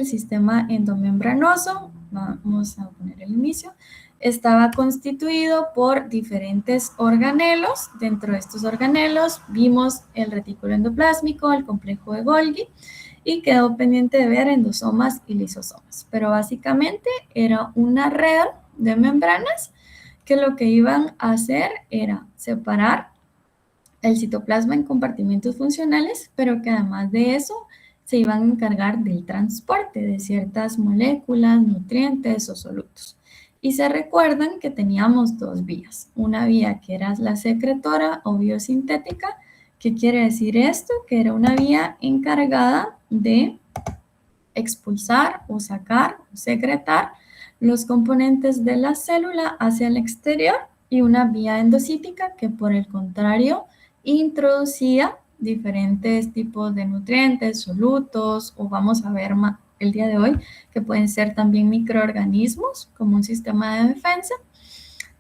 sistema endomembranoso, vamos a poner el inicio, estaba constituido por diferentes organelos. Dentro de estos organelos vimos el retículo endoplásmico, el complejo de Golgi, y quedó pendiente de ver endosomas y lisosomas. Pero básicamente era una red de membranas que lo que iban a hacer era separar el citoplasma en compartimentos funcionales, pero que además de eso se iban a encargar del transporte de ciertas moléculas, nutrientes o solutos. Y se recuerdan que teníamos dos vías. Una vía que era la secretora o biosintética. ¿Qué quiere decir esto? Que era una vía encargada de expulsar o sacar o secretar los componentes de la célula hacia el exterior, y una vía endocítica que por el contrario introducía diferentes tipos de nutrientes, solutos, o vamos a ver el día de hoy que pueden ser también microorganismos como un sistema de defensa,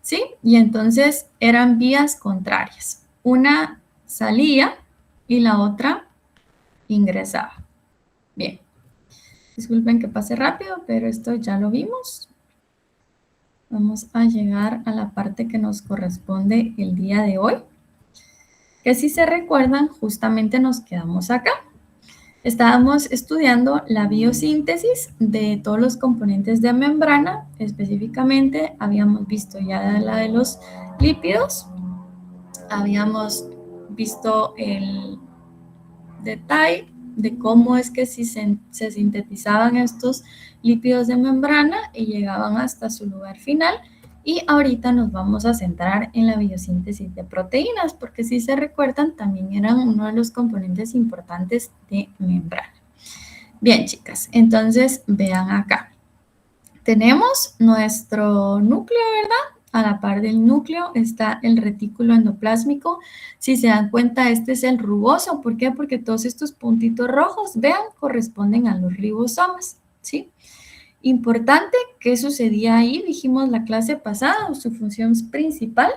¿sí? Y entonces eran vías contrarias. Una salía y la otra ingresaba. Bien. Disculpen que pase rápido, pero esto ya lo vimos. Vamos a llegar a la parte que nos corresponde el día de hoy. Que si se recuerdan, justamente nos quedamos acá. Estábamos estudiando la biosíntesis de todos los componentes de membrana. Específicamente, habíamos visto ya la de los lípidos. Habíamos visto el detalle de cómo es que se sintetizaban estos lípidos de membrana y llegaban hasta su lugar final. Y ahorita nos vamos a centrar en la biosíntesis de proteínas, porque si se recuerdan, también eran uno de los componentes importantes de membrana. Bien, chicas, entonces vean acá. Tenemos nuestro núcleo, ¿verdad? A la par del núcleo está el retículo endoplásmico. Si se dan cuenta, este es el rugoso. ¿Por qué? Porque todos estos puntitos rojos, vean, corresponden a los ribosomas, ¿sí? Importante, ¿qué sucedía ahí? Dijimos la clase pasada, su función principal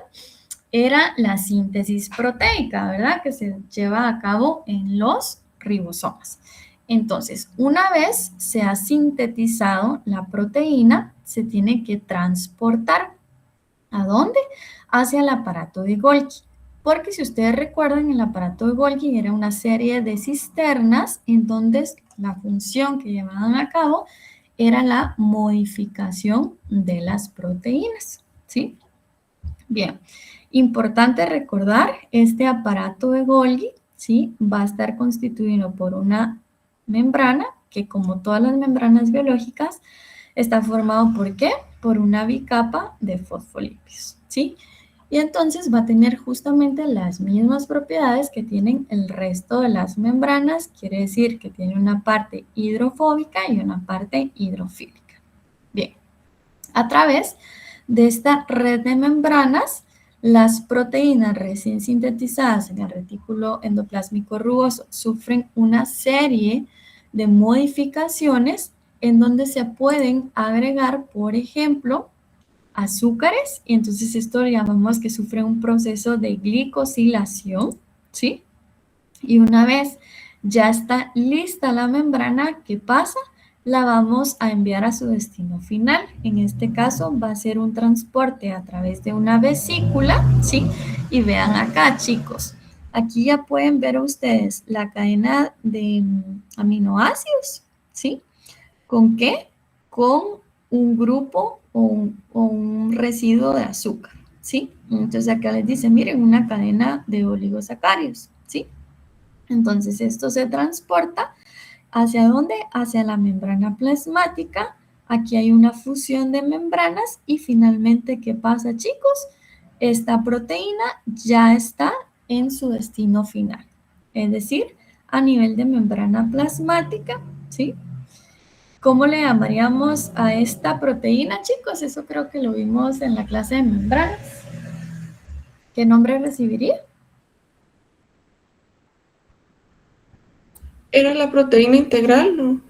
era la síntesis proteica, ¿verdad? Que se lleva a cabo en los ribosomas. Entonces, una vez se ha sintetizado la proteína, se tiene que transportar. ¿A dónde? Hacia el aparato de Golgi. Porque si ustedes recuerdan, el aparato de Golgi era una serie de cisternas en donde la función que llevaban a cabo era la modificación de las proteínas, ¿sí? Bien, importante recordar, este aparato de Golgi, ¿sí? Va a estar constituido por una membrana que, como todas las membranas biológicas, está formado ¿por qué? Por una bicapa de fosfolípidos, ¿sí? Y entonces va a tener justamente las mismas propiedades que tienen el resto de las membranas, quiere decir que tiene una parte hidrofóbica y una parte hidrofílica. Bien, a través de esta red de membranas, las proteínas recién sintetizadas en el retículo endoplásmico rugoso sufren una serie de modificaciones en donde se pueden agregar, por ejemplo, azúcares, y entonces esto llamamos que sufre un proceso de glicosilación, ¿sí? Y una vez ya está lista la membrana, ¿qué pasa? La vamos a enviar a su destino final. En este caso va a ser un transporte a través de una vesícula, ¿sí? Y vean acá, chicos, aquí ya pueden ver ustedes la cadena de aminoácidos, ¿sí? ¿Con qué? Con un grupo o un residuo de azúcar, ¿sí? Entonces acá les dice, miren, una cadena de oligosacáridos, ¿sí? Entonces esto se transporta ¿hacia dónde? Hacia la membrana plasmática. Aquí hay una fusión de membranas y finalmente, ¿qué pasa, chicos? Esta proteína ya está en su destino final, es decir, a nivel de membrana plasmática, ¿sí? ¿Cómo le llamaríamos a esta proteína, chicos? Eso creo que lo vimos en la clase de membranas. ¿Qué nombre recibiría? ¿Era la proteína integral, no?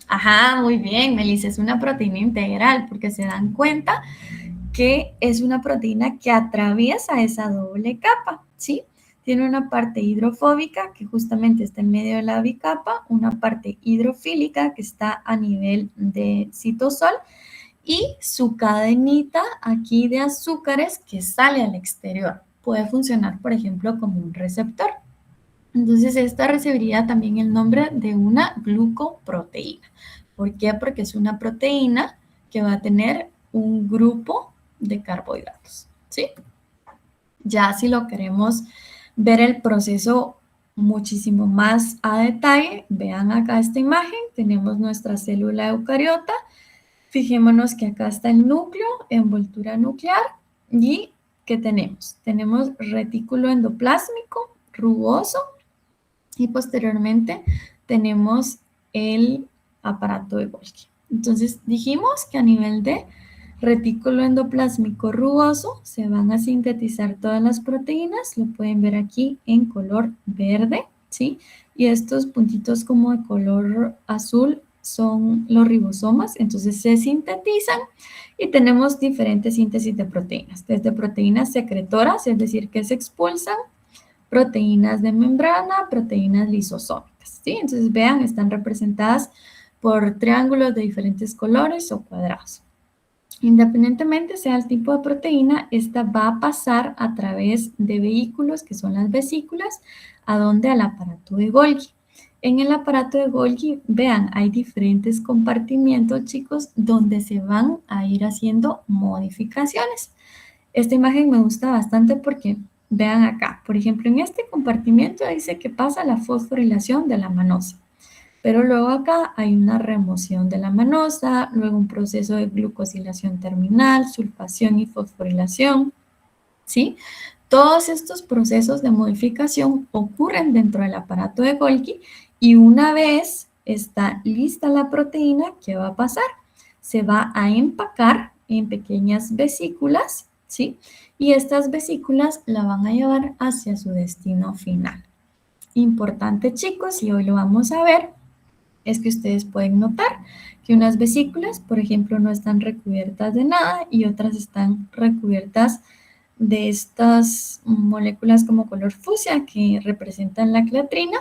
Ajá, muy bien, Melissa, es una proteína integral, porque se dan cuenta que es una proteína que atraviesa esa doble capa, ¿sí? Tiene una parte hidrofóbica que justamente está en medio de la bicapa, una parte hidrofílica que está a nivel de citosol y su cadenita aquí de azúcares que sale al exterior. Puede funcionar, por ejemplo, como un receptor. Entonces, esta recibiría también el nombre de una glucoproteína. ¿Por qué? Porque es una proteína que va a tener un grupo de carbohidratos, ¿sí? Ya si lo queremos ver el proceso muchísimo más a detalle, vean acá esta imagen, tenemos nuestra célula eucariota, fijémonos que acá está el núcleo, envoltura nuclear, y ¿qué tenemos? Tenemos retículo endoplásmico rugoso, y posteriormente tenemos el aparato de Golgi. Entonces dijimos que a nivel de retículo endoplásmico rugoso se van a sintetizar todas las proteínas, lo pueden ver aquí en color verde, ¿sí? Y estos puntitos como de color azul son los ribosomas, entonces se sintetizan y tenemos diferentes síntesis de proteínas, desde proteínas secretoras, es decir, que se expulsan, proteínas de membrana, proteínas lisosómicas, ¿sí? Entonces, vean, están representadas por triángulos de diferentes colores o cuadrados. Independientemente sea el tipo de proteína, esta va a pasar a través de vehículos, que son las vesículas, ¿a dónde? Al aparato de Golgi. En el aparato de Golgi, vean, hay diferentes compartimientos, chicos, donde se van a ir haciendo modificaciones. Esta imagen me gusta bastante porque vean acá, por ejemplo, en este compartimiento dice que pasa la fosforilación de la manosa, pero luego acá hay una remoción de la manosa, luego un proceso de glucosilación terminal, sulfación y fosforilación, ¿sí? Todos estos procesos de modificación ocurren dentro del aparato de Golgi y una vez está lista la proteína, ¿qué va a pasar? Se va a empacar en pequeñas vesículas, ¿sí? Y estas vesículas la van a llevar hacia su destino final. Importante, chicos, y hoy lo vamos a ver, es que ustedes pueden notar que unas vesículas, por ejemplo, no están recubiertas de nada y otras están recubiertas de estas moléculas como color fucsia que representan la clatrina,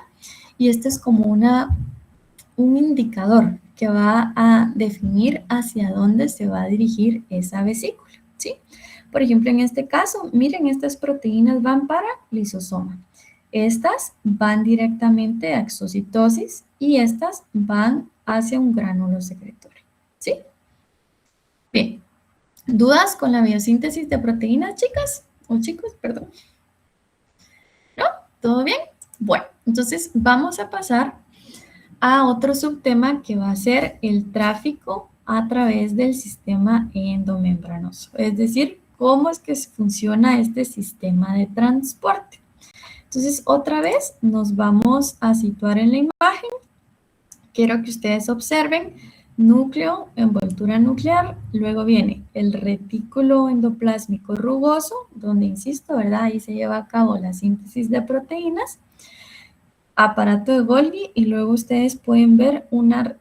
y este es como un indicador que va a definir hacia dónde se va a dirigir esa vesícula, ¿sí? Por ejemplo, en este caso, miren, estas proteínas van para lisosoma. Estas van directamente a exocitosis y estas van hacia un gránulo secretorio, ¿sí? Bien, ¿dudas con la biosíntesis de proteínas, chicas? O chicos, perdón. ¿No? ¿Todo bien? Bueno, entonces vamos a pasar a otro subtema que va a ser el tráfico a través del sistema endomembranoso, es decir, cómo es que funciona este sistema de transporte. Entonces, otra vez nos vamos a situar en la imagen. Quiero que ustedes observen núcleo, envoltura nuclear, luego viene el retículo endoplásmico rugoso, donde, insisto, ¿verdad? Ahí se lleva a cabo la síntesis de proteínas, aparato de Golgi, y luego ustedes pueden ver una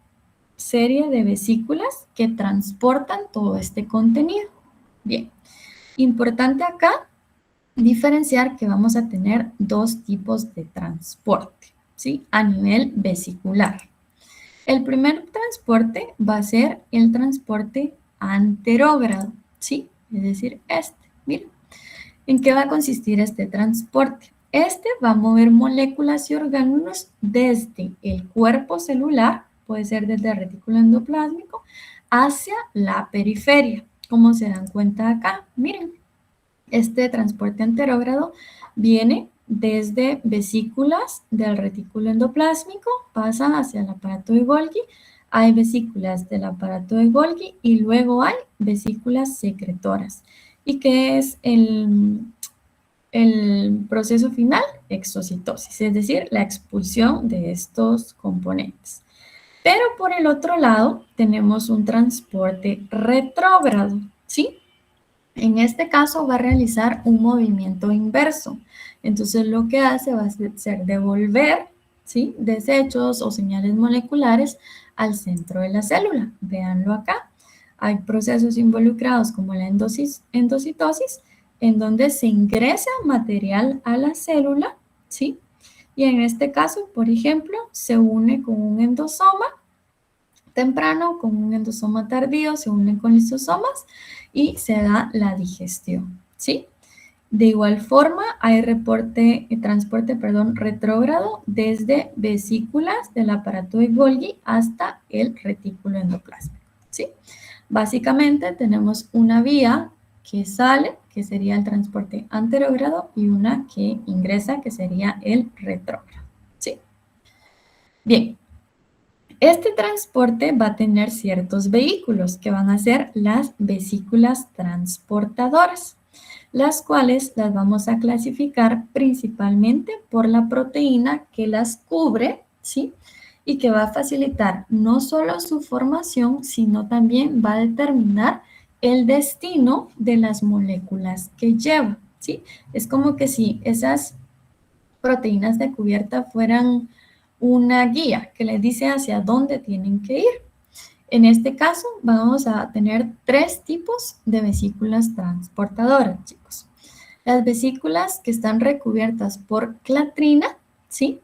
serie de vesículas que transportan todo este contenido. Bien, importante acá diferenciar que vamos a tener dos tipos de transporte, ¿sí? A nivel vesicular. El primer transporte va a ser el transporte anterógrado, ¿sí? Es decir, este. Miren, ¿en qué va a consistir este transporte? Este va a mover moléculas y orgánulos desde el cuerpo celular, puede ser desde el retículo endoplásmico, hacia la periferia. Como se dan cuenta acá, miren, este transporte anterógrado viene desde vesículas del retículo endoplásmico, pasa hacia el aparato de Golgi, hay vesículas del aparato de Golgi y luego hay vesículas secretoras. ¿Y qué es el proceso final? Exocitosis, es decir, la expulsión de estos componentes. Pero por el otro lado tenemos un transporte retrógrado, ¿sí? En este caso va a realizar un movimiento inverso. Entonces lo que hace va a ser devolver, ¿sí?, desechos o señales moleculares al centro de la célula. Véanlo acá. Hay procesos involucrados como la endocitosis, en donde se ingresa material a la célula, ¿sí? Y en este caso, por ejemplo, se une con un endosoma temprano, con un endosoma tardío, se unen con lisosomas y se da la digestión, ¿sí? De igual forma, hay transporte retrógrado desde vesículas del aparato de Golgi hasta el retículo endoplásmico, ¿sí? Básicamente tenemos una vía que sale, que sería el transporte anterógrado, y una que ingresa, que sería el retrógrado, ¿sí? Bien, este transporte va a tener ciertos vehículos que van a ser las vesículas transportadoras, las cuales las vamos a clasificar principalmente por la proteína que las cubre, ¿sí? Y que va a facilitar no solo su formación, sino también va a determinar el destino de las moléculas que lleva, ¿sí? Es como que si esas proteínas de cubierta fueran una guía que les dice hacia dónde tienen que ir. En este caso, vamos a tener 3 tipos de vesículas transportadoras, chicos. Las vesículas que están recubiertas por clatrina, ¿sí?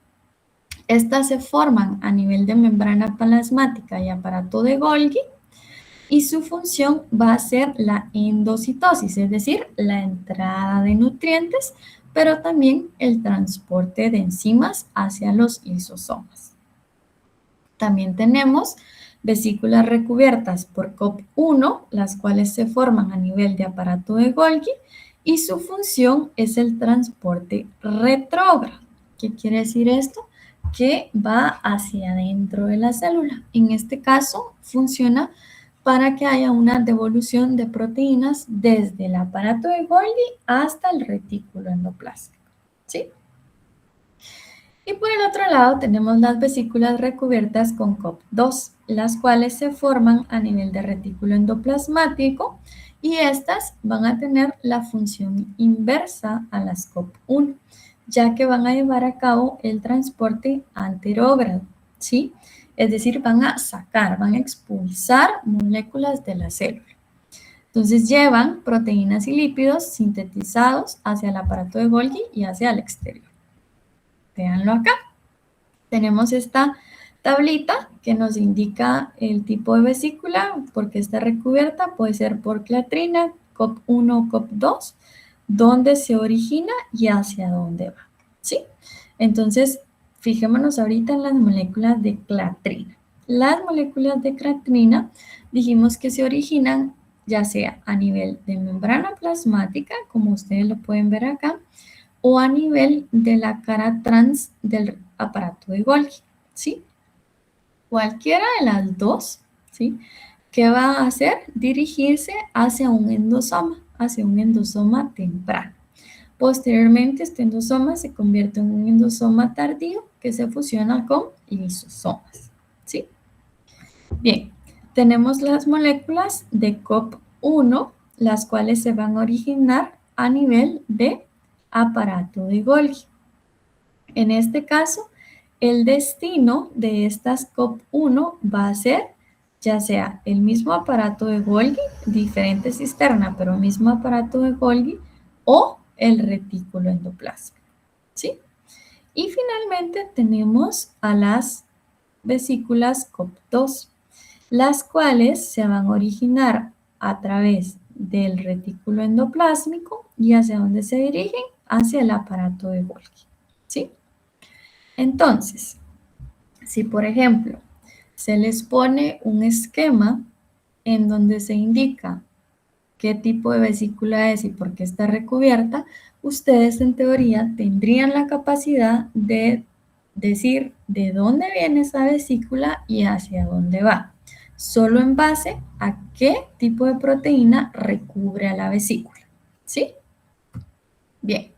Estas se forman a nivel de membrana plasmática y aparato de Golgi, y su función va a ser la endocitosis, es decir, la entrada de nutrientes, pero también el transporte de enzimas hacia los lisosomas. También tenemos vesículas recubiertas por COP1, las cuales se forman a nivel de aparato de Golgi, y su función es el transporte retrógrado. ¿Qué quiere decir esto? Que va hacia adentro de la célula. En este caso, funciona para que haya una devolución de proteínas desde el aparato de Golgi hasta el retículo endoplásmico, ¿sí? Y por el otro lado tenemos las vesículas recubiertas con COP2, las cuales se forman a nivel de retículo endoplasmático, y estas van a tener la función inversa a las COP1, ya que van a llevar a cabo el transporte anterógrado, ¿sí? Es decir, van a sacar, van a expulsar moléculas de la célula. Entonces llevan proteínas y lípidos sintetizados hacia el aparato de Golgi y hacia el exterior. Véanlo acá. Tenemos esta tablita que nos indica el tipo de vesícula, porque está recubierta, puede ser por clatrina, COP1 o COP2, dónde se origina y hacia dónde va, ¿sí? Entonces, fijémonos ahorita en las moléculas de clatrina. Las moléculas de clatrina dijimos que se originan ya sea a nivel de membrana plasmática, como ustedes lo pueden ver acá, o a nivel de la cara trans del aparato de Golgi, ¿sí? Cualquiera de las dos, ¿sí? ¿Qué va a hacer? Dirigirse hacia un endosoma temprano. Posteriormente, este endosoma se convierte en un endosoma tardío que se fusiona con lisosomas, ¿sí? Bien, tenemos las moléculas de COP1, las cuales se van a originar a nivel de aparato de Golgi. En este caso, el destino de estas COP1 va a ser ya sea el mismo aparato de Golgi, diferente cisterna, pero el mismo aparato de Golgi, o el retículo endoplásmico, ¿sí? Y finalmente tenemos a las vesículas COP2, las cuales se van a originar a través del retículo endoplásmico y hacia dónde se dirigen, hacia el aparato de Golgi, ¿sí? Entonces, si por ejemplo se les pone un esquema en donde se indica qué tipo de vesícula es y por qué está recubierta, ustedes en teoría tendrían la capacidad de decir de dónde viene esa vesícula y hacia dónde va, solo en base a qué tipo de proteína recubre a la vesícula, ¿sí? Bien.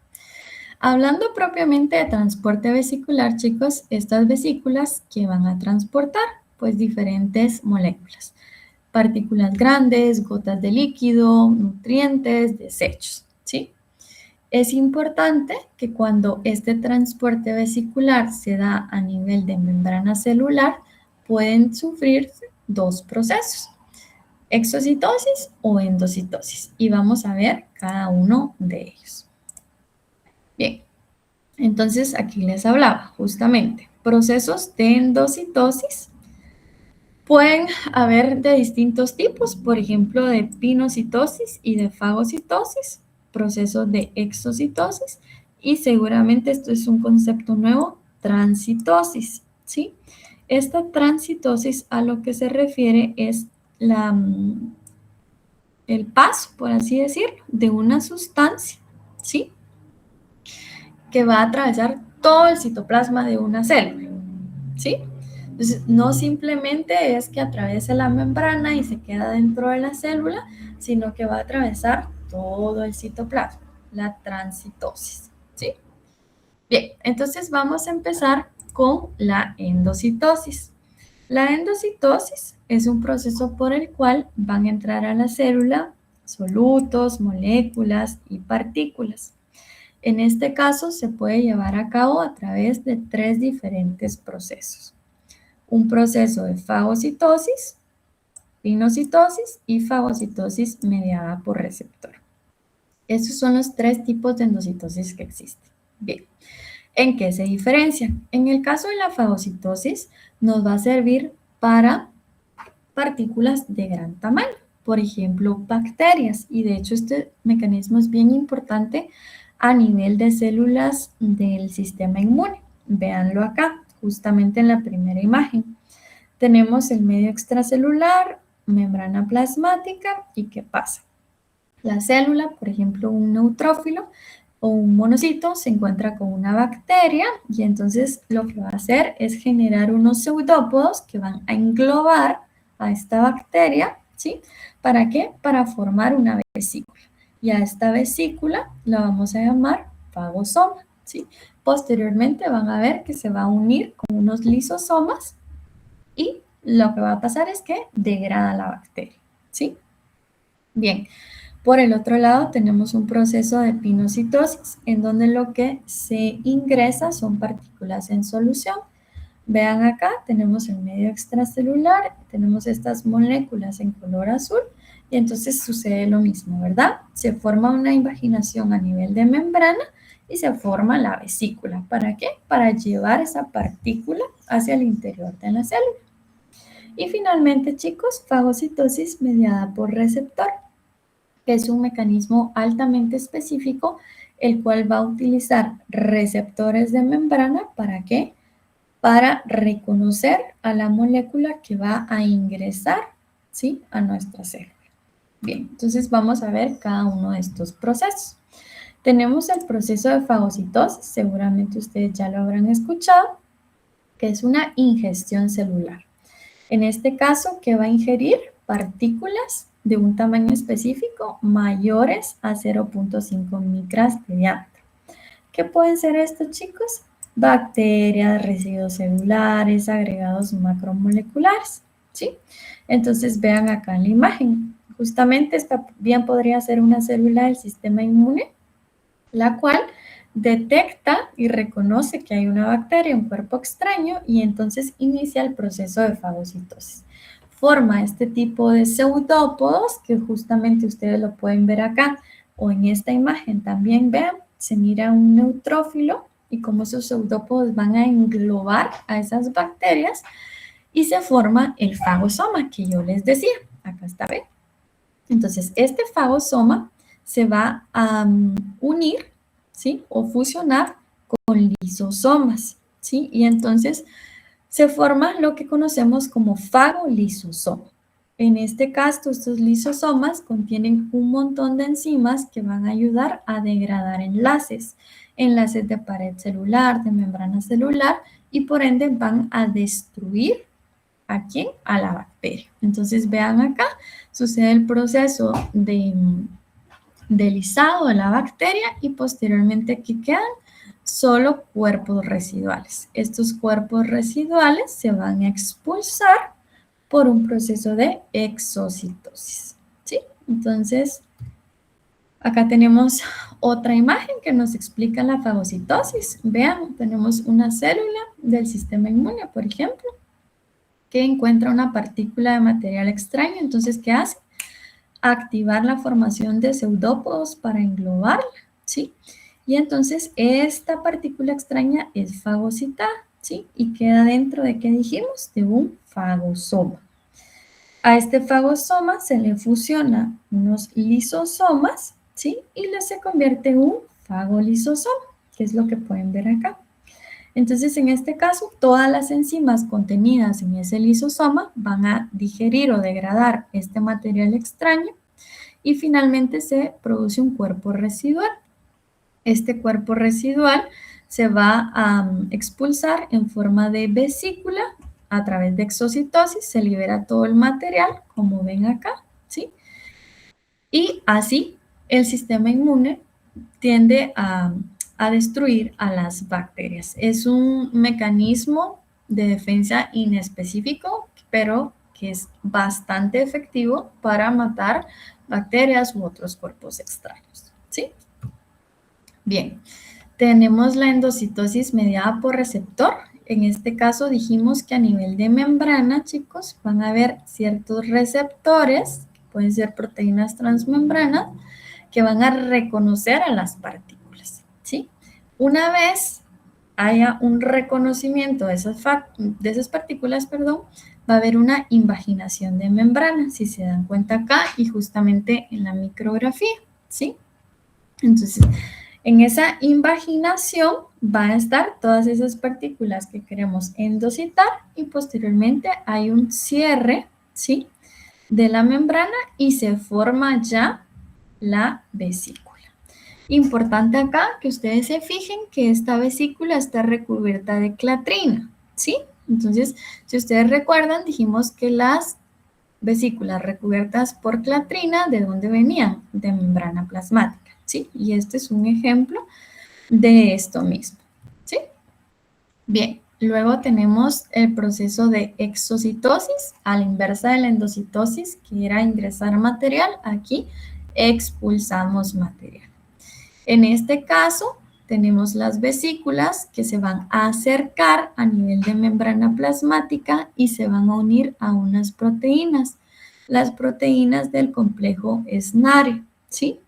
Hablando propiamente de transporte vesicular, chicos, estas vesículas que van a transportar, pues diferentes moléculas, partículas grandes, gotas de líquido, nutrientes, desechos, ¿sí? Es importante que cuando este transporte vesicular se da a nivel de membrana celular, pueden sufrir 2 procesos. exocitosis o endocitosis. Y vamos a ver cada uno de ellos. Bien, entonces aquí les hablaba justamente procesos de endocitosis. Pueden haber de distintos tipos, por ejemplo, de pinocitosis y de fagocitosis, procesos de exocitosis, y seguramente esto es un concepto nuevo, transitosis, ¿sí? Esta transitosis a lo que se refiere es el paso, por así decirlo, de una sustancia, ¿sí? Que va a atravesar todo el citoplasma de una célula, ¿sí? Entonces, no simplemente es que atraviese la membrana y se queda dentro de la célula, sino que va a atravesar todo el citoplasma, la transitosis, ¿sí? Bien, entonces vamos a empezar con la endocitosis. La endocitosis es un proceso por el cual van a entrar a la célula solutos, moléculas y partículas. En este caso se puede llevar a cabo a través de 3 diferentes procesos. Un proceso de fagocitosis, pinocitosis y fagocitosis mediada por receptor. Esos son los 3 tipos de endocitosis que existen. Bien, ¿en qué se diferencian? En el caso de la fagocitosis nos va a servir para partículas de gran tamaño, por ejemplo, bacterias, y de hecho este mecanismo es bien importante a nivel de células del sistema inmune. Véanlo acá, justamente en la primera imagen. Tenemos el medio extracelular, membrana plasmática, ¿y qué pasa? La célula, por ejemplo, un neutrófilo o un monocito se encuentra con una bacteria y entonces lo que va a hacer es generar unos pseudópodos que van a englobar a esta bacteria, ¿sí? ¿Para qué? Para formar una vesícula. Y a esta vesícula la vamos a llamar fagosoma, ¿sí? Posteriormente van a ver que se va a unir con unos lisosomas y lo que va a pasar es que degrada la bacteria, ¿sí? Bien, por el otro lado tenemos un proceso de pinocitosis en donde lo que se ingresa son partículas en solución. Vean acá, tenemos el medio extracelular, tenemos estas moléculas en color azul y entonces sucede lo mismo, ¿verdad? Se forma una invaginación a nivel de membrana y se forma la vesícula. ¿Para qué? Para llevar esa partícula hacia el interior de la célula. Y finalmente, chicos, fagocitosis mediada por receptor, que es un mecanismo altamente específico, el cual va a utilizar receptores de membrana, ¿para qué? Para reconocer a la molécula que va a ingresar, ¿sí?, a nuestra célula. Bien, entonces vamos a ver cada uno de estos procesos. Tenemos el proceso de fagocitosis, seguramente ustedes ya lo habrán escuchado, que es una ingestión celular. En este caso, ¿qué va a ingerir? Partículas de un tamaño específico mayores a 0.5 micras de diámetro. ¿Qué pueden ser estos, chicos? Bacterias, residuos celulares, agregados macromoleculares, ¿sí? Entonces, vean acá en la imagen. Justamente esta bien podría ser una célula del sistema inmune, la cual detecta y reconoce que hay una bacteria, un cuerpo extraño, y entonces inicia el proceso de fagocitosis. Forma este tipo de pseudópodos que justamente ustedes lo pueden ver acá o en esta imagen también. Vean, se mira un neutrófilo y cómo esos pseudópodos van a englobar a esas bacterias y se forma el fagosoma que yo les decía. Acá está, ¿ven? Entonces, este fagosoma se va a unir, ¿sí?, o fusionar con lisosomas, ¿sí? Y entonces se forma lo que conocemos como fagolisosoma. En este caso, estos lisosomas contienen un montón de enzimas que van a ayudar a degradar enlaces de pared celular, de membrana celular, y por ende van a destruir ¿a quién? A la bacteria. Entonces vean acá, sucede el proceso de lisado de la bacteria y posteriormente aquí quedan solo cuerpos residuales. Estos cuerpos residuales se van a expulsar por un proceso de exocitosis, ¿sí? Entonces, acá tenemos otra imagen que nos explica la fagocitosis. Vean, tenemos una célula del sistema inmune, por ejemplo, que encuentra una partícula de material extraño. Entonces, ¿qué hace? activar la formación de pseudópodos para englobarla, ¿sí? Y entonces esta partícula extraña es fagocitada, ¿sí? Y queda dentro de, ¿qué dijimos? De un fagosoma. A este fagosoma se le fusiona unos lisosomas, ¿sí? Y se convierte en un fagolisosoma, que es lo que pueden ver acá. Entonces, en este caso, todas las enzimas contenidas en ese lisosoma van a digerir o degradar este material extraño y finalmente se produce un cuerpo residual. Este cuerpo residual se va a expulsar en forma de vesícula a través de exocitosis, se libera todo el material, como ven acá, ¿sí? Y así el sistema inmune tiende a destruir a las bacterias. Es un mecanismo de defensa inespecífico, pero que es bastante efectivo para matar bacterias u otros cuerpos extraños, ¿sí? Bien, tenemos la endocitosis mediada por receptor. En este caso dijimos que a nivel de membrana, chicos, van a haber ciertos receptores, pueden ser proteínas transmembranas, que van a reconocer a las partículas, ¿sí? Una vez haya un reconocimiento de esas partículas, perdón, va a haber una invaginación de membrana, si se dan cuenta acá y justamente en la micrografía, ¿sí? Entonces, en esa invaginación van a estar todas esas partículas que queremos endocitar y posteriormente hay un cierre, ¿sí?, de la membrana y se forma ya la vesícula. Importante acá que ustedes se fijen que esta vesícula está recubierta de clatrina, ¿sí? Entonces, si ustedes recuerdan, dijimos que las vesículas recubiertas por clatrina, ¿de dónde venían? De membrana plasmática, ¿sí? Y este es un ejemplo de esto mismo, ¿sí? Bien, luego tenemos el proceso de exocitosis, a la inversa de la endocitosis, que era ingresar material, aquí expulsamos material. En este caso, tenemos las vesículas que se van a acercar a nivel de membrana plasmática y se van a unir a unas proteínas, las proteínas del complejo SNARE, ¿sí?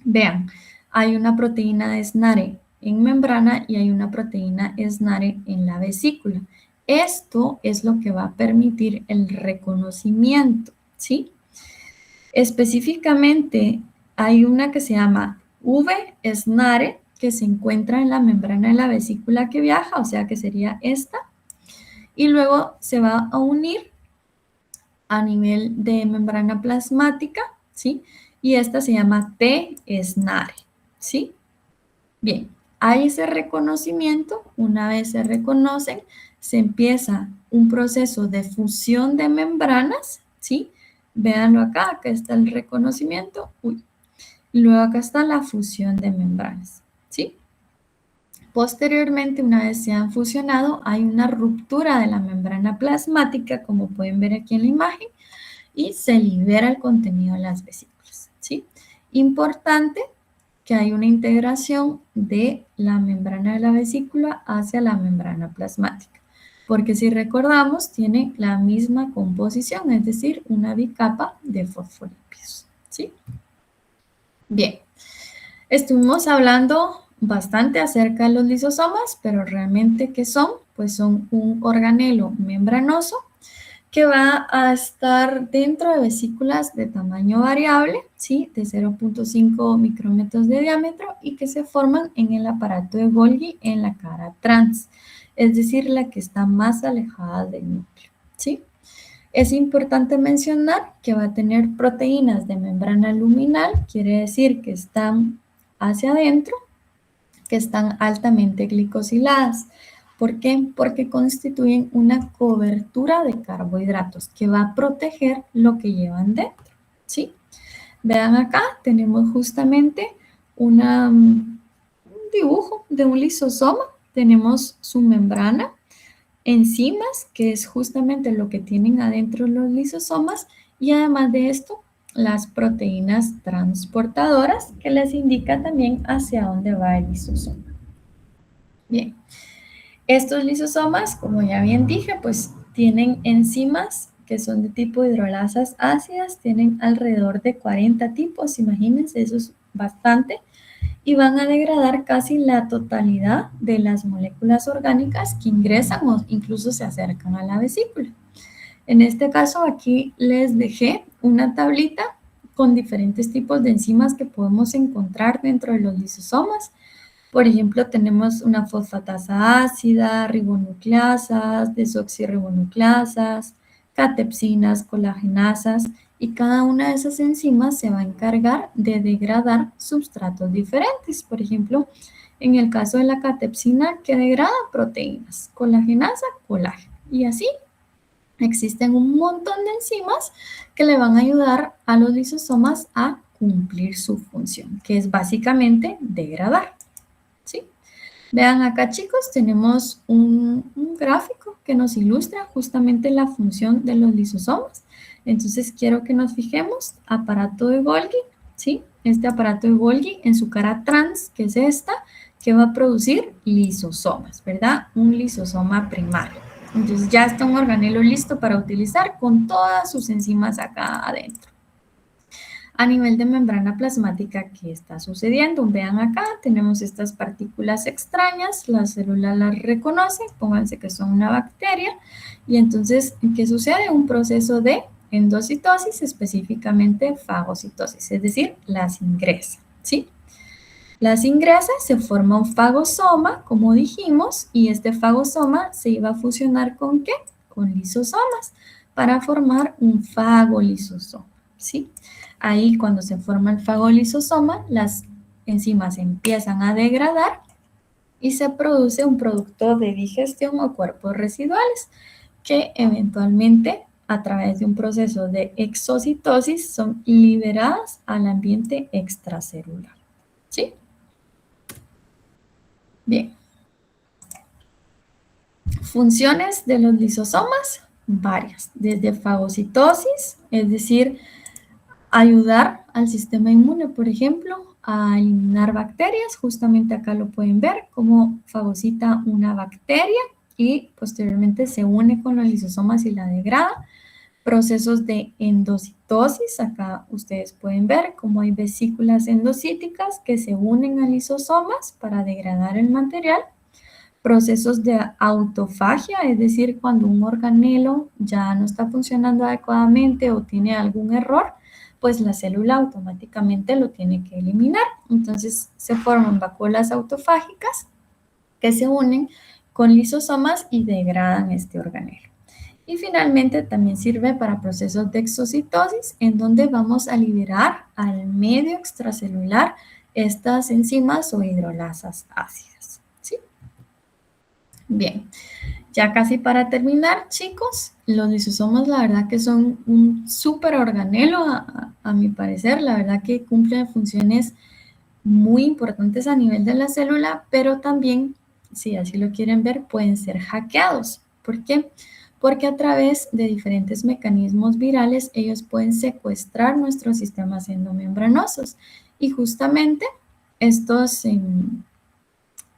Vean, hay una proteína de SNARE en membrana y hay una proteína SNARE en la vesícula. Esto es lo que va a permitir el reconocimiento, ¿sí? Específicamente, hay una que se llama V-SNARE, que se encuentra en la membrana de la vesícula que viaja, o sea que sería esta, y luego se va a unir a nivel de membrana plasmática, ¿sí? Y esta se llama T-SNARE, ¿sí? Bien, hay ese reconocimiento, una vez se reconocen, se empieza un proceso de fusión de membranas, ¿sí? Véanlo acá, acá está el reconocimiento, y luego acá está la fusión de membranas, ¿sí? Posteriormente, una vez se han fusionado, hay una ruptura de la membrana plasmática, como pueden ver aquí en la imagen, y se libera el contenido de las vesículas, ¿sí? Importante que hay una integración de la membrana de la vesícula hacia la membrana plasmática, porque si recordamos, tiene la misma composición, es decir, una bicapa de fosfolípidos, ¿sí? Bien, estuvimos hablando bastante acerca de los lisosomas, pero realmente, ¿qué son? Pues son un organelo membranoso que va a estar dentro de vesículas de tamaño variable, ¿sí? De 0.5 micrómetros de diámetro y que se forman en el aparato de Golgi en la cara trans, es decir, la que está más alejada del núcleo, ¿sí? Es importante mencionar que va a tener proteínas de membrana luminal, quiere decir que están hacia adentro, que están altamente glicosiladas. ¿Por qué? Porque constituyen una cobertura de carbohidratos que va a proteger lo que llevan dentro, ¿sí? Vean acá, tenemos justamente un dibujo de un lisosoma, tenemos su membrana, enzimas, que es justamente lo que tienen adentro los lisosomas, y además de esto, las proteínas transportadoras, que les indica también hacia dónde va el lisosoma. Bien, estos lisosomas, como ya bien dije, pues tienen enzimas que son de tipo hidrolasas ácidas, tienen alrededor de 40 tipos, imagínense, eso es bastante, y van a degradar casi la totalidad de las moléculas orgánicas que ingresan o incluso se acercan a la vesícula. En este caso, aquí les dejé una tablita con diferentes tipos de enzimas que podemos encontrar dentro de los lisosomas. Por ejemplo, tenemos una fosfatasa ácida, ribonucleasas, desoxirribonucleasas, catepsinas, colagenasas, y cada una de esas enzimas se va a encargar de degradar substratos diferentes. Por ejemplo, en el caso de la catepsina, que degrada proteínas, colagenasa, colágeno, y así existen un montón de enzimas que le van a ayudar a los lisosomas a cumplir su función, que es básicamente degradar. ¿Sí? Vean acá, chicos, tenemos un gráfico que nos ilustra justamente la función de los lisosomas. Entonces, quiero que nos fijemos, aparato de Golgi, ¿sí? Este aparato de Golgi en su cara trans, que es esta, que va a producir lisosomas, ¿verdad? Un lisosoma primario. Entonces, ya está un organelo listo para utilizar con todas sus enzimas acá adentro. A nivel de membrana plasmática, ¿qué está sucediendo? Vean acá, tenemos estas partículas extrañas, la célula las reconoce, pónganse que son una bacteria, y entonces, ¿qué sucede? Un proceso de endocitosis, específicamente fagocitosis, es decir, las ingresa, ¿sí? Las ingresa, se forma un fagosoma, como dijimos, y este fagosoma se iba a fusionar ¿con qué? Con lisosomas, para formar un fagolisosoma, ¿sí? Ahí cuando se forma el fagolisosoma, las enzimas empiezan a degradar y se produce un producto de digestión o cuerpos residuales que eventualmente a través de un proceso de exocitosis son liberadas al ambiente extracelular. ¿Sí? Bien. Funciones de los lisosomas, varias, desde fagocitosis, es decir, ayudar al sistema inmune, por ejemplo, a eliminar bacterias. Justamente acá lo pueden ver, cómo fagocita una bacteria y posteriormente se une con los lisosomas y la degrada. Procesos de endocitosis, acá ustedes pueden ver cómo hay vesículas endocíticas que se unen a lisosomas para degradar el material. Procesos de autofagia, es decir, cuando un organelo ya no está funcionando adecuadamente o tiene algún error, pues la célula automáticamente lo tiene que eliminar. Entonces se forman vacuolas autofágicas que se unen con lisosomas y degradan este organelo. Y finalmente también sirve para procesos de exocitosis, en donde vamos a liberar al medio extracelular estas enzimas o hidrolasas ácidas. ¿Sí? Bien, ya casi para terminar, chicos, los lisosomas la verdad que son un súper organelo a mi parecer, la verdad que cumplen funciones muy importantes a nivel de la célula, pero también, si así lo quieren ver, pueden ser hackeados. ¿Por qué? Porque a través de diferentes mecanismos virales ellos pueden secuestrar nuestros sistemas endomembranosos y justamente estos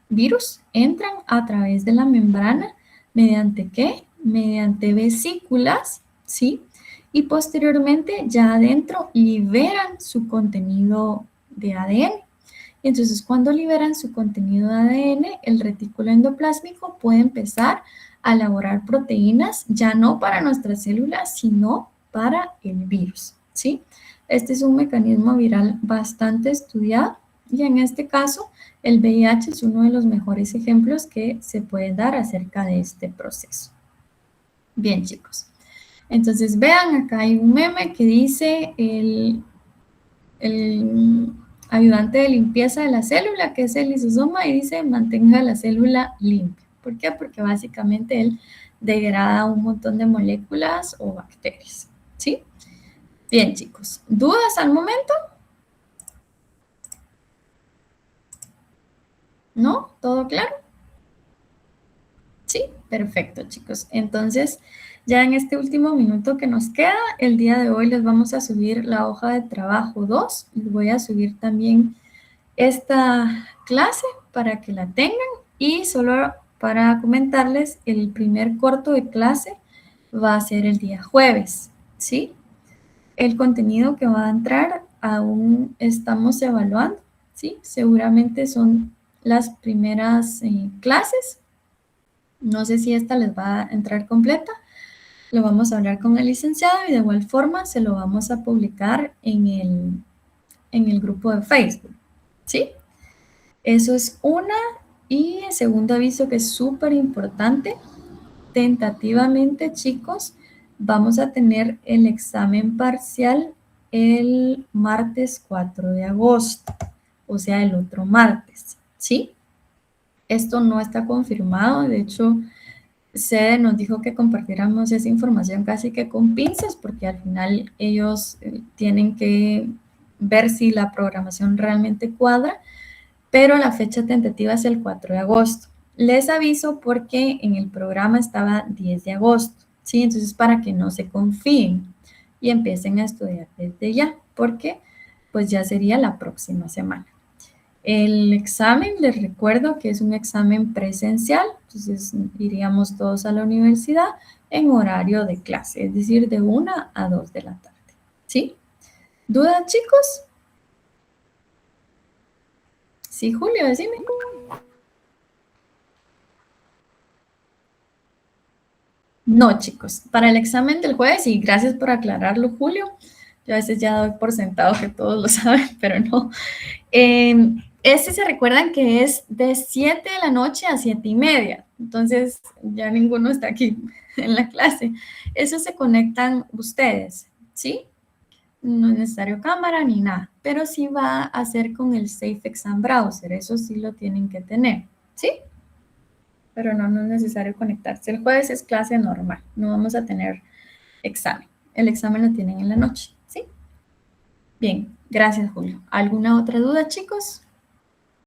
virus entran a través de la membrana, ¿mediante qué? Mediante vesículas, ¿sí? Y posteriormente ya adentro liberan su contenido de ADN. Entonces, cuando liberan su contenido de ADN, el retículo endoplásmico puede empezar a elaborar proteínas, ya no para nuestras células, sino para el virus, ¿sí? Este es un mecanismo viral bastante estudiado y en este caso, el VIH es uno de los mejores ejemplos que se pueden dar acerca de este proceso. Bien, chicos. Entonces, vean, acá hay un meme que dice el ayudante de limpieza de la célula, que es el lisosoma, y dice mantenga la célula limpia. ¿Por qué? Porque básicamente él degrada un montón de moléculas o bacterias. ¿Sí? Bien, chicos. ¿Dudas al momento? ¿No? ¿Todo claro? Sí, perfecto, chicos. Entonces, ya en este último minuto que nos queda, el día de hoy les vamos a subir la hoja de trabajo 2. Les voy a subir también esta clase para que la tengan y solo para comentarles el primer corto de clase va a ser el día jueves, ¿sí? El contenido que va a entrar aún estamos evaluando, ¿sí? Seguramente son las primeras clases. No sé si esta les va a entrar completa. Lo vamos a hablar con el licenciado y de igual forma se lo vamos a publicar en el grupo de Facebook, ¿sí? Eso es una. Y el segundo aviso que es súper importante, tentativamente, chicos, vamos a tener el examen parcial el martes 4 de agosto, o sea, el otro martes, ¿sí? Esto no está confirmado, de hecho, Sede nos dijo que compartiéramos esa información casi que con pinzas, porque al final ellos tienen que ver si la programación realmente cuadra, pero la fecha tentativa es el 4 de agosto. Les aviso porque en el programa estaba 10 de agosto, ¿sí? Entonces, para que no se confíen y empiecen a estudiar desde ya, porque pues ya sería la próxima semana. El examen, les recuerdo que es un examen presencial, entonces iríamos todos a la universidad en horario de clase, es decir, de 1 a 2 de la tarde, ¿sí? ¿Dudas, chicos? Sí, Julio, decime. No, chicos, para el examen del jueves, y gracias por aclararlo, Julio, yo a veces ya doy por sentado que todos lo saben, pero no. Este se recuerdan que es de 7 de la noche a 7:30, entonces ya ninguno está aquí en la clase. Eso se conectan ustedes, ¿sí? No es necesario cámara ni nada, pero sí va a hacer con el Safe Exam Browser, eso sí lo tienen que tener, ¿sí? Pero no es necesario conectarse. El jueves es clase normal, no vamos a tener examen. El examen lo tienen en la noche, ¿sí? Bien, gracias, Julio. ¿Alguna otra duda, chicos?